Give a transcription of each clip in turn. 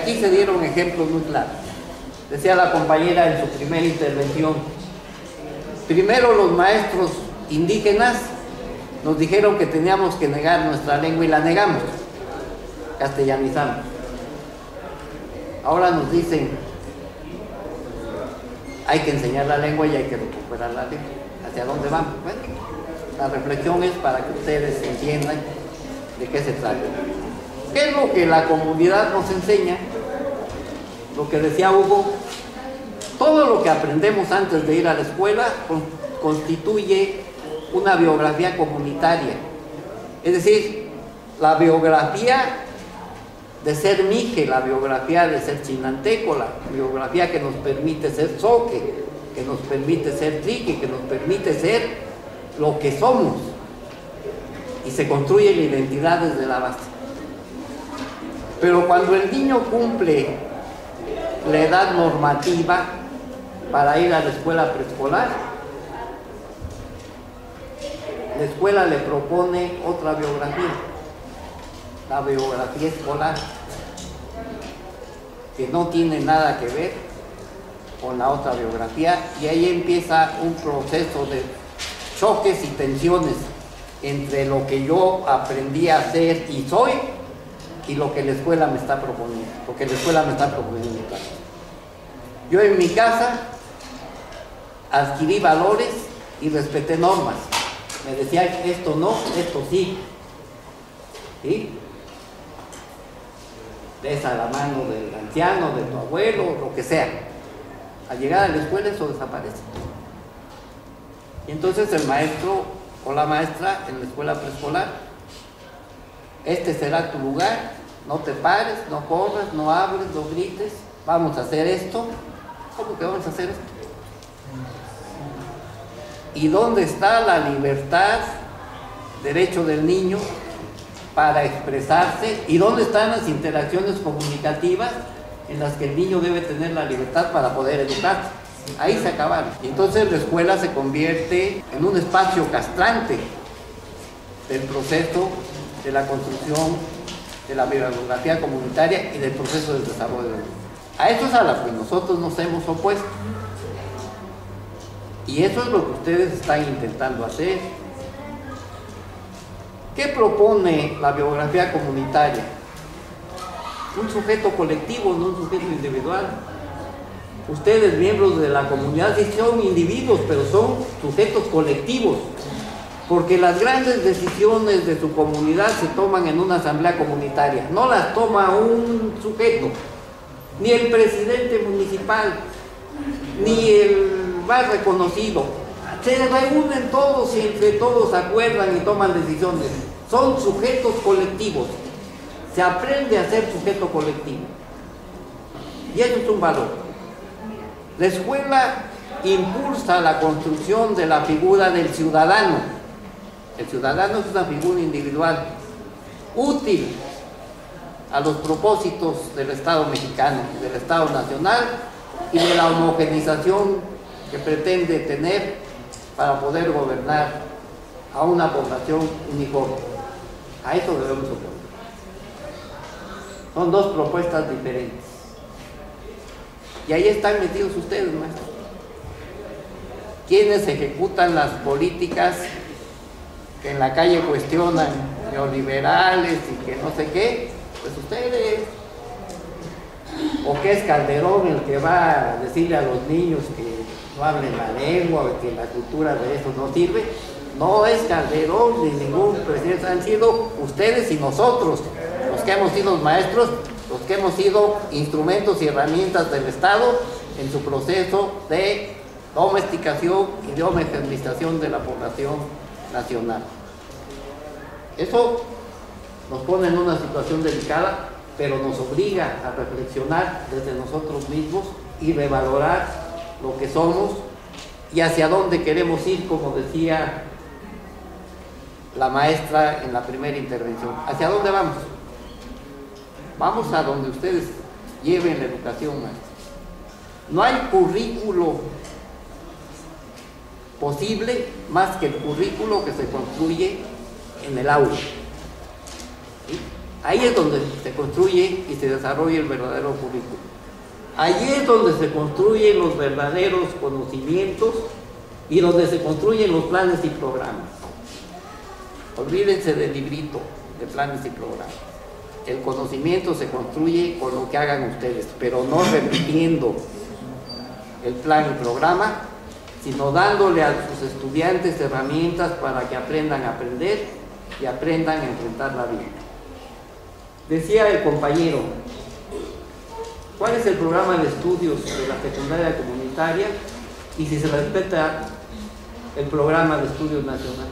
aquí se dieron ejemplos muy claros. Decía la compañera en su primera intervención, primero los maestros indígenas nos dijeron que teníamos que negar nuestra lengua y la negamos, castellanizamos. Ahora nos dicen, hay que enseñar la lengua y hay que recuperar la lengua. ¿Hacia dónde vamos? Bueno, la reflexión es para que ustedes entiendan de qué se trata. ¿Qué es lo que la comunidad nos enseña? Lo que decía Hugo, todo lo que aprendemos antes de ir a la escuela constituye una biografía comunitaria. Es decir, la biografía de ser mije, la biografía de ser chinanteco, la biografía que nos permite ser zoque, que nos permite ser trique, que nos permite ser lo que somos. Y se construye la identidad desde la base. Pero cuando el niño cumple la edad normativa para ir a la escuela preescolar, la escuela le propone otra biografía, la biografía escolar, que no tiene nada que ver con la otra biografía, y ahí empieza un proceso de choques y tensiones entre lo que yo aprendí a ser y soy y lo que la escuela me está proponiendo, Yo en mi casa adquirí valores y respeté normas. Me decían esto no, esto sí. ¿Sí? Besa la mano del anciano, de tu abuelo, lo que sea. Al llegar a la escuela eso desaparece. Y entonces el maestro o la maestra en la escuela preescolar, este será tu lugar, no te pares, no corras, no hables, no grites, vamos a hacer esto. ¿Cómo que vamos a hacer esto? ¿Y dónde está la libertad, derecho del niño para expresarse? ¿Y dónde están las interacciones comunicativas en las que el niño debe tener la libertad para poder educarse? Ahí se acabaron. Y entonces la escuela se convierte en un espacio castrante del proceso de la construcción de la bibliografía comunitaria y del proceso del desarrollo. A eso es a lo que nosotros nos hemos opuesto. Y eso es lo que ustedes están intentando hacer. ¿Qué propone la biografía comunitaria? Un sujeto colectivo, no un sujeto individual. Ustedes, miembros de la comunidad, sí son individuos, pero son sujetos colectivos, porque las grandes decisiones de su comunidad se toman en una asamblea comunitaria, no las toma un sujeto, ni el presidente municipal, ni el más reconocido. Se reúnen todos y entre todos acuerdan y toman decisiones. Son sujetos colectivos. Se aprende a ser sujeto colectivo. Y eso es un valor. La escuela impulsa la construcción de la figura del ciudadano. El ciudadano es una figura individual, útil a los propósitos del Estado mexicano, del Estado nacional y de la homogenización que pretende tener para poder gobernar a una población uniforme. A eso debemos oponer. Son dos propuestas diferentes. Y ahí están metidos ustedes, maestros. ¿Quiénes ejecutan las políticas que en la calle cuestionan, neoliberales y que no sé qué? Pues ustedes. ¿O qué es Calderón el que va a decirle a los niños que no hablen la lengua, que la cultura de eso no sirve? No es Calderón ni ningún presidente, han sido ustedes y nosotros, los que hemos sido maestros, los que hemos sido instrumentos y herramientas del Estado en su proceso de domesticación y de homogenización de la población nacional. Eso nos pone en una situación delicada, pero nos obliga a reflexionar desde nosotros mismos y revalorar lo que somos y hacia dónde queremos ir, como decía la maestra en la primera intervención. ¿Hacia dónde vamos? Vamos a donde ustedes lleven la educación, maestro. No hay currículo posible más que el currículo que se construye en el aula. ¿Sí? Ahí es donde se construye y se desarrolla el verdadero currículum. Allí es donde se construyen los verdaderos conocimientos y donde se construyen los planes y programas. Olvídense del librito de planes y programas. El conocimiento se construye con lo que hagan ustedes, pero no repitiendo el plan y programa, sino dándole a sus estudiantes herramientas para que aprendan a aprender y aprendan a enfrentar la vida. Decía el compañero, ¿cuál es el programa de estudios de la secundaria comunitaria y si se respeta el programa de estudios nacional?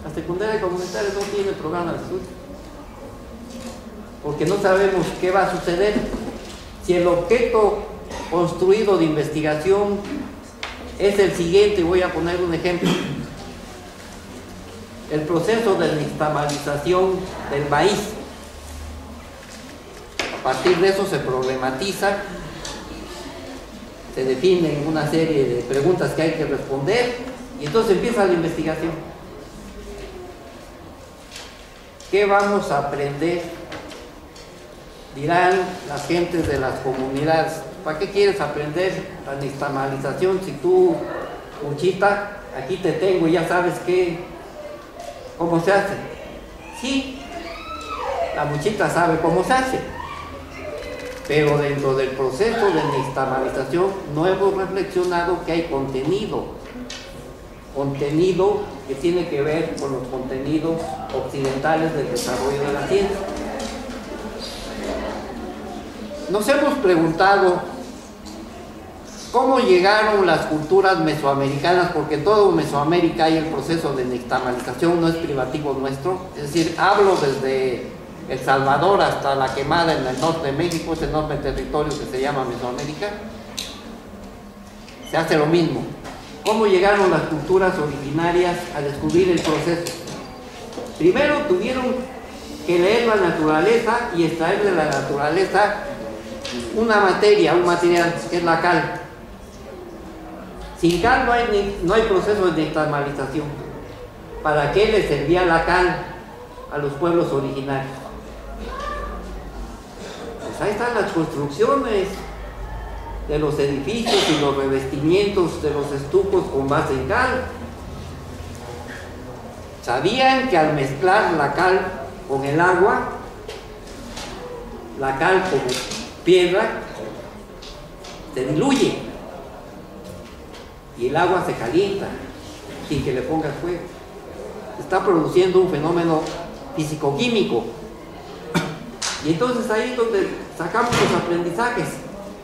La secundaria comunitaria no tiene programa de estudios, porque no sabemos qué va a suceder. Si el objeto construido de investigación es el siguiente, voy a poner un ejemplo: el proceso de nixtamalización del maíz. A partir de eso se problematiza, se definen una serie de preguntas que hay que responder y entonces empieza la investigación. ¿Qué vamos a aprender? Dirán las gentes de las comunidades, ¿para qué quieres aprender la nixtamalización si tú, muchita, aquí te tengo y ya sabes cómo se hace? Sí, la muchita sabe cómo se hace, pero dentro del proceso de nixtamalización no hemos reflexionado que hay contenido que tiene que ver con los contenidos occidentales del desarrollo de la ciencia. Nos hemos preguntado cómo llegaron las culturas mesoamericanas, porque en todo Mesoamérica hay el proceso de nixtamalización, no es privativo nuestro, es decir, hablo desde El Salvador hasta La Quemada en el norte de México, ese enorme territorio que se llama Mesoamérica, se hace lo mismo. ¿Cómo llegaron las culturas originarias a descubrir el proceso? Primero tuvieron que leer la naturaleza y extraer de la naturaleza una materia, un material, que es la cal. Sin cal no hay proceso de nixtamalización. ¿Para qué le servía la cal a los pueblos originarios? Pues ahí están las construcciones de los edificios y los revestimientos de los estucos con base en cal. Sabían que al mezclar la cal con el agua, la cal como piedra se diluye y el agua se calienta sin que le pongas fuego. Está produciendo un fenómeno físico-químico. Y entonces ahí es donde sacamos los aprendizajes.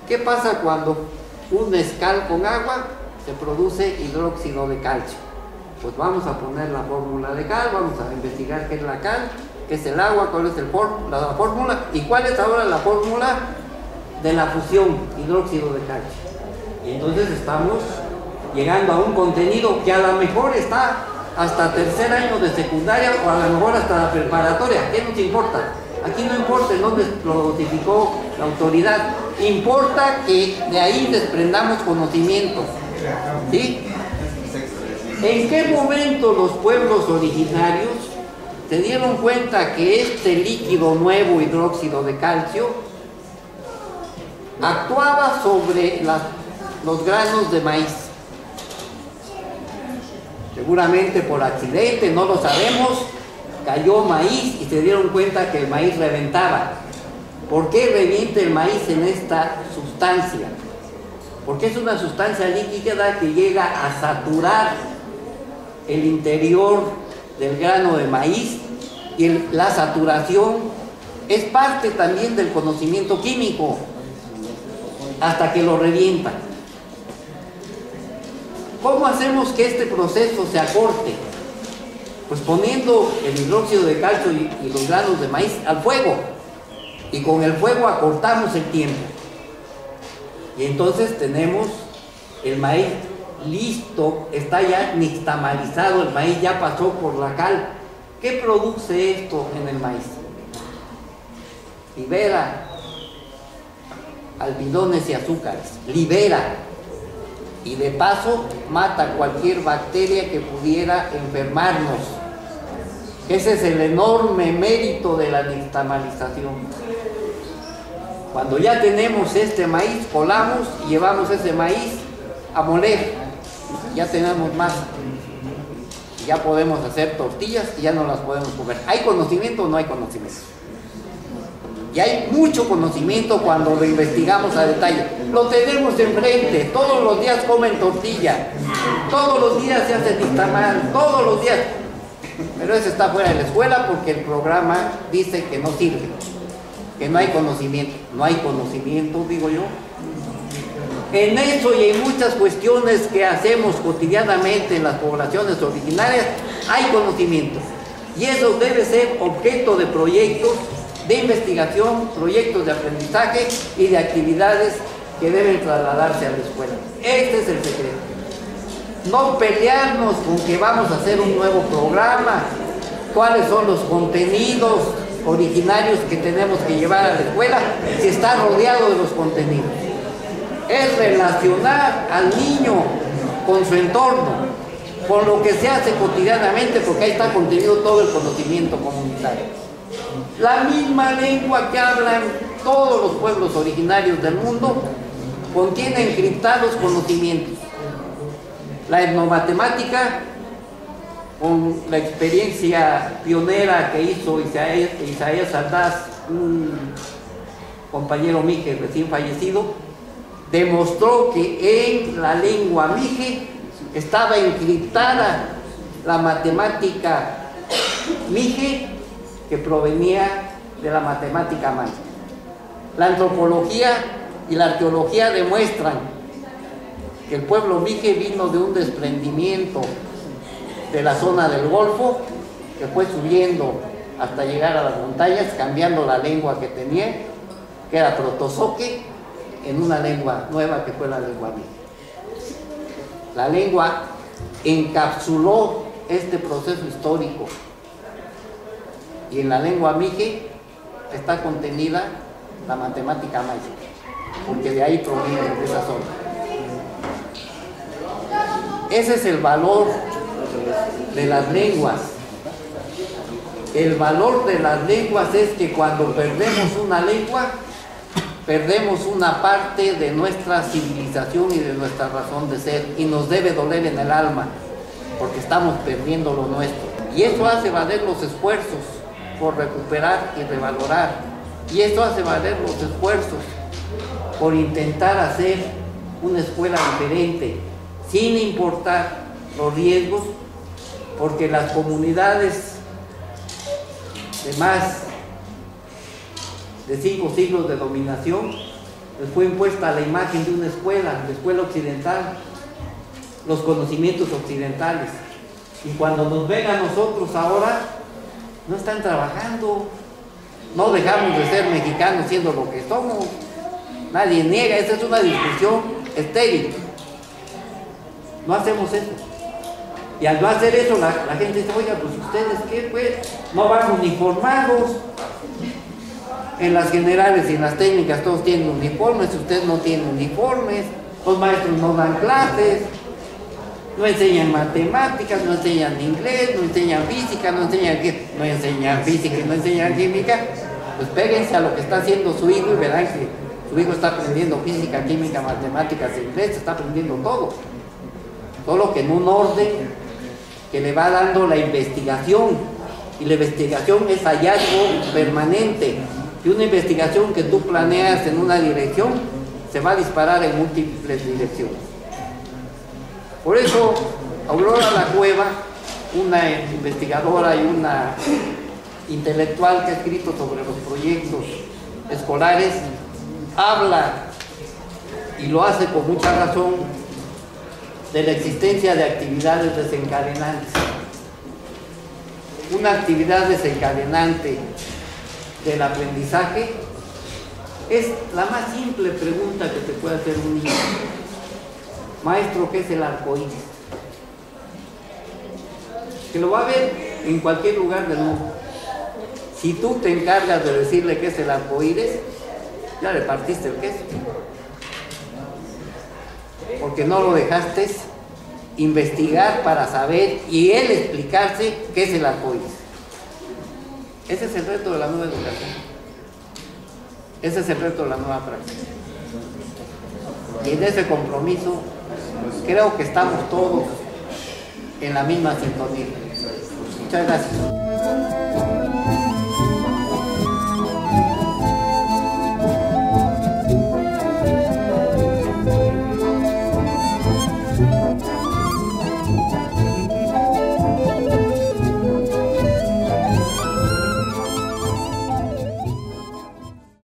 ¿Qué pasa cuando un mezcal con agua se produce hidróxido de calcio? Pues vamos a poner la fórmula de cal, vamos a investigar qué es la cal, qué es el agua, cuál es la fórmula y cuál es ahora la fórmula de la fusión hidróxido de calcio. Y entonces estamos llegando a un contenido que a lo mejor está hasta tercer año de secundaria o a lo mejor hasta la preparatoria. ¿Qué nos importa? Aquí no importa en dónde lo notificó la autoridad, importa que de ahí desprendamos conocimientos. ¿Sí? ¿En qué momento los pueblos originarios se dieron cuenta que este líquido nuevo, hidróxido de calcio, actuaba sobre los granos de maíz? Seguramente por accidente, no lo sabemos, cayó maíz y se dieron cuenta que el maíz reventaba. ¿Por qué revienta el maíz en esta sustancia? Porque es una sustancia líquida que llega a saturar el interior del grano de maíz y la saturación es parte también del conocimiento químico hasta que lo revienta. ¿Cómo hacemos que este proceso se acorte? Pues poniendo el hidróxido de calcio y los granos de maíz al fuego, y con el fuego acortamos el tiempo y entonces tenemos el maíz listo, está ya nixtamalizado, el maíz ya pasó por la cal. ¿Qué produce esto en el maíz? Libera almidones y azúcares, libera, y de paso mata cualquier bacteria que pudiera enfermarnos. Ese es el enorme mérito de la nixtamalización. Cuando ya tenemos este maíz, colamos y llevamos ese maíz a moler. Ya tenemos masa. Ya podemos hacer tortillas y ya no las podemos comer. ¿Hay conocimiento o no hay conocimiento? Y hay mucho conocimiento cuando lo investigamos a detalle. Lo tenemos enfrente, todos los días comen tortilla, todos los días se hace nixtamal, todos los días. Pero eso está fuera de la escuela porque el programa dice que no sirve, que no hay conocimiento. No hay conocimiento, digo yo. En eso y en muchas cuestiones que hacemos cotidianamente en las poblaciones originarias, hay conocimiento. Y eso debe ser objeto de proyectos de investigación, proyectos de aprendizaje y de actividades que deben trasladarse a la escuela. Este es el secreto. No pelearnos con que vamos a hacer un nuevo programa, cuáles son los contenidos originarios que tenemos que llevar a la escuela, si está rodeado de los contenidos. Es relacionar al niño con su entorno, con lo que se hace cotidianamente, porque ahí está contenido todo el conocimiento comunitario. La misma lengua que hablan todos los pueblos originarios del mundo contiene encriptados conocimientos. La etnomatemática, con la experiencia pionera que hizo Isaías Aldaz, un compañero mije recién fallecido, demostró que en la lengua mije estaba encriptada la matemática mije que provenía de la matemática maya. La antropología y la arqueología demuestran que el pueblo mije vino de un desprendimiento de la zona del Golfo, que fue subiendo hasta llegar a las montañas, cambiando la lengua que tenía, que era protozoque, en una lengua nueva que fue la lengua mije. La lengua encapsuló este proceso histórico, y en la lengua mije está contenida la matemática maya, porque de ahí proviene, de esa zona. Ese es el valor de las lenguas. El valor de las lenguas es que cuando perdemos una lengua, perdemos una parte de nuestra civilización y de nuestra razón de ser, y nos debe doler en el alma, porque estamos perdiendo lo nuestro. Y eso hace valer los esfuerzos por recuperar y revalorar, y eso hace valer los esfuerzos por intentar hacer una escuela diferente, sin importar los riesgos, porque las comunidades de más de 5 siglos de dominación les fue impuesta la imagen de una escuela, la escuela occidental, los conocimientos occidentales, y cuando nos ven a nosotros ahora, no están trabajando. No dejamos de ser mexicanos siendo lo que somos. Nadie niega, esa es una discusión estéril. No hacemos eso. Y al no hacer eso, la gente dice, oiga, pues ustedes qué, pues, no van uniformados. En las generales y en las técnicas todos tienen uniformes, ustedes no tienen uniformes, los maestros no dan clases, no enseñan matemáticas, no enseñan inglés, no enseñan física, no enseñan física y no enseñan química. Pues péguense a lo que está haciendo su hijo y verán que su hijo está aprendiendo física, química, matemáticas, inglés, está aprendiendo todo. Solo que en un orden que le va dando la investigación, y la investigación es hallazgo permanente. Y una investigación que tú planeas en una dirección se va a disparar en múltiples direcciones. Por eso Aurora La Cueva, una investigadora y una intelectual que ha escrito sobre los proyectos escolares, habla, y lo hace con mucha razón, de la existencia de actividades desencadenantes. Una actividad desencadenante del aprendizaje es la más simple pregunta que te puede hacer un niño. Maestro, ¿qué es el arco iris? Que lo va a ver en cualquier lugar del mundo. Si tú te encargas de decirle qué es el arco iris, ya le partiste el queso, porque no lo dejaste investigar para saber y él explicarse qué es el arco iris. Ese es el reto de la nueva educación. Ese es el reto de la nueva práctica. Y en ese compromiso creo que estamos todos en la misma sintonía. Muchas gracias.